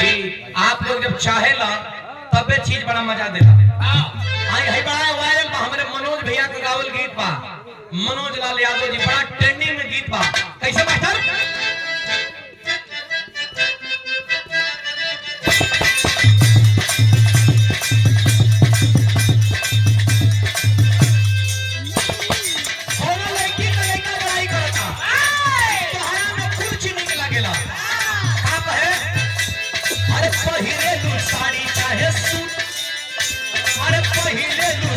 कि आप लोग जब चाहेला तबे चीज बड़ा मजा देला। आई है बड़ा वायरल बा हमरे मनोज भैया के गावल गीत बा, मनोज लाल यादव जी बड़ा ट्रेंडिंग में गीत बा। कैसे मास्टर?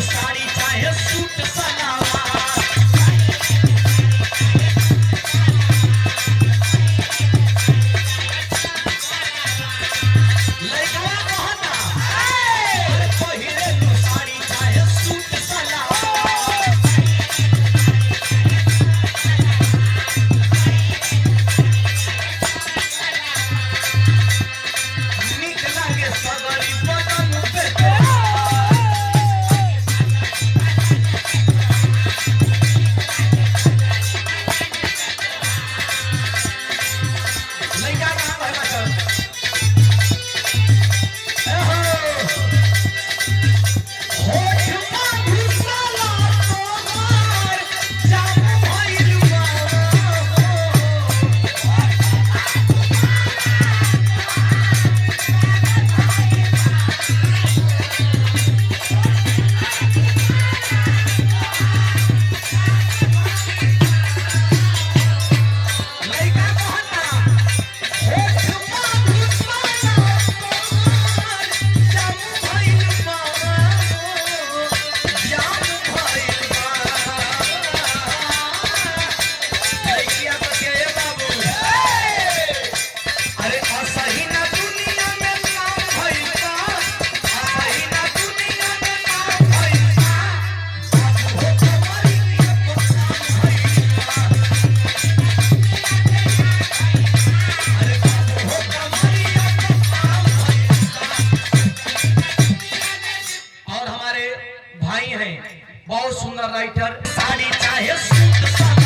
साड़ी चाहे सूट सलवार बहुत सुंदर राइटर। साड़ी चाहे सूट सलवार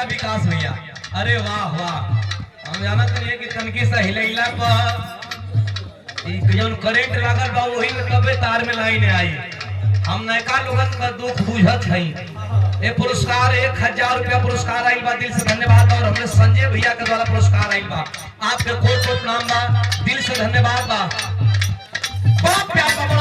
विकास भैया। अरे वाह वाह, हम जानत नहीं कि तनकी से हिलैला पर जौन करेंट लागल बा वही में तबे तार में लाइन आई। हम नयका लोगन का दुख बुझत हई। ये पुरस्कार 1000 रुपया पुरस्कार आइल बा, दिल से धन्यवाद। और हमने संजय भैया के द्वारा पुरस्कार आइल बा, आपके कोट कोट नाम बा, दिल से धन्यवाद बा। बड़ा प्यार बा।